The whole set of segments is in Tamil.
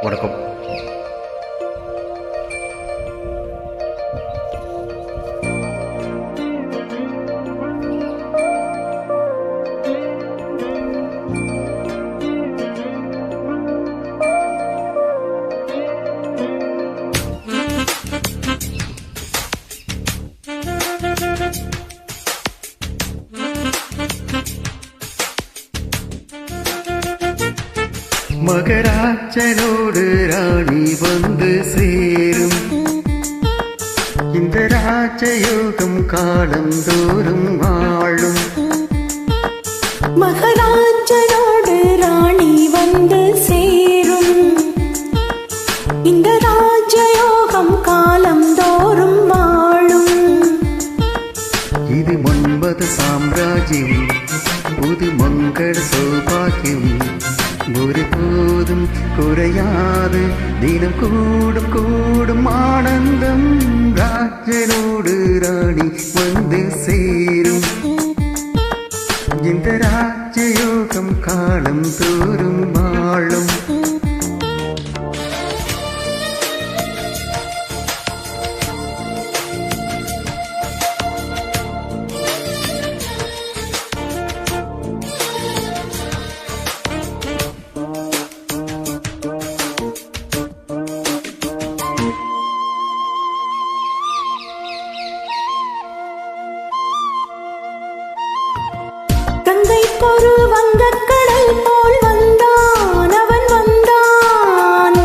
வணக்கம். மகராஜனோடு ராணி வந்து சேரும். இந்த ராஜயோகம் காலம் தோறும் வாழும். மகராஜனோடு ராணி வந்து சேரும். இந்த ராஜயோகம் காலம் தோறும் வாழும். இது மன்மத சாம்ராஜ்யம், புது மங்கள சௌபாகியம். ஒரு போதும் குறையாது, தினம் கூடும் கூடும் ஆனந்தம். ராஜனோடு ராணி வந்து சேரும். இந்த ராஜயோகம் காலம் தோறும் வாழும். கங்கைக்கொரு வங்கக்கடல் போல் வந்தான் அவன் வந்தான்.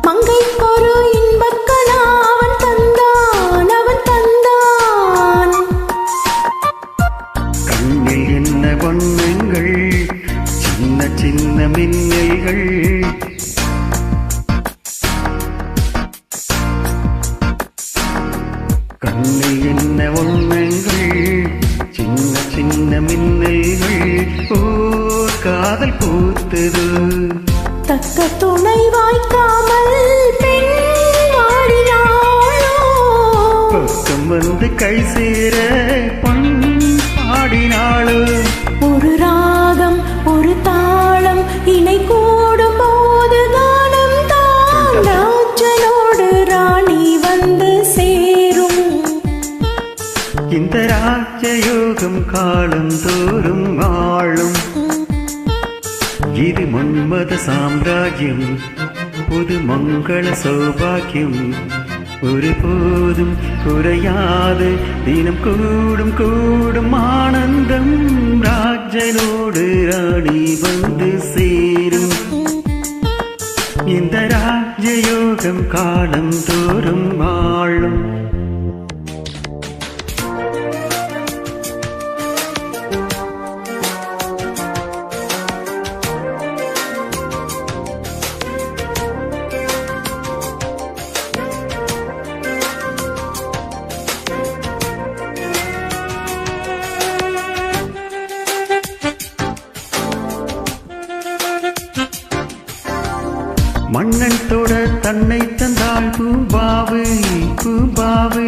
மங்கைக்கொரு இன்பக்கணா அவன் தந்தான் அவன் தந்தான். கண்ணில் என்ன வண்ணங்கள், சின்ன சின்ன மின்னல்கள். கண்ணில் என்ன வண்ணங்கள், சின்ன சின்ன மின்னல்கள். ஓர் காதல் பூத்தது. தக்க துணை வாய்க்காமல் பெண் வாடினாளோ. பக்கம் வந்து கை சேர பொன் பாடினாளோ. ஒரு ராகம் ஒரு தாளம் இணை கூடும் போது கானம் தான். ராஜனோடு ராணி வந்து சேரும். இந்த ராஜயோகம் காலம் தோறும் வாழும். இது மன்மத சாம்ராஜ்யம், புது மங்கள சௌபாகியம். ஒரு போதும் குறையாது, தினம் கூடும் கூடும் ஆனந்தம். ராஜனோடு ராணி வந்து சேரும். இந்த ராஜயோகம் காலம் தோறும் வாழும். மன்னன் தொட தன்னை தந்தாள் பூம்பாவு பூம்பாவு.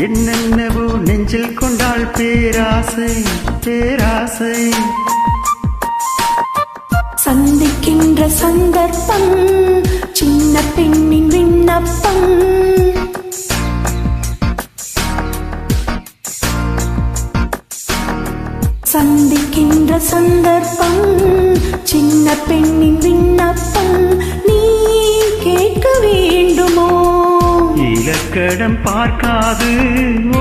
என்னென்னவோ நெஞ்சில் கொண்டாள் பேராசை பேராசை. சந்திக்கின்ற சந்தர்ப்பம் சின்ன பெண்ணின் விண்ணப்பம். சந்திக்கின்ற சந்தர்ப்பம் சின்ன பெண்ணின் விண்ணப்பம். நீ கேட்க வேண்டுமோ? இலக்கணம் பார்க்காது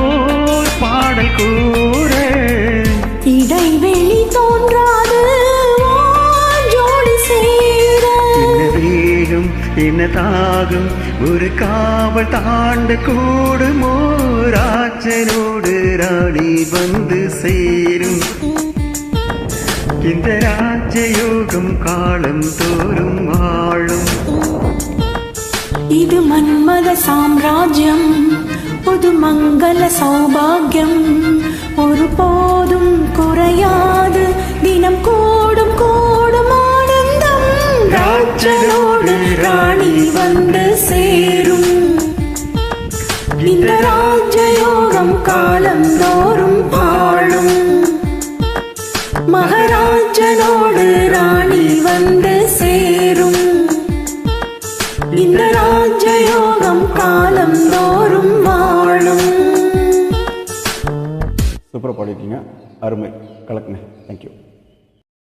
ஓர் பாடல் கூற. இடைவெளி தோன்றாது ஜோடி சேர. என்ன வேகம் என்ன தாகம், ஒரு காவல் தாண்ட கூடுமோ. ராஜனோடு ராணி வந்து சேரும். இந்த ராஜயோகம் காலம் தோறும் வாழும். இது மன்மத சாம்ராஜ்யம், புது மங்கள சௌபாகியம். ஒரு போதும் குறையாது, தினம் கூடும் கூடும் ஆனந்தம். ராஜனோடு ராணி வந்து சேரும். இந்த ராஜயோகம் காலம் தோறும் வாழும். மகரா ராஜனோடு ராணி வந்து சேரும். இந்த ராஜயோகம் காலம் தோறும் வாழும். சூப்பராக பாடிட்டீங்க, அருமை, கலக்குங்க. தேங்க்யூ.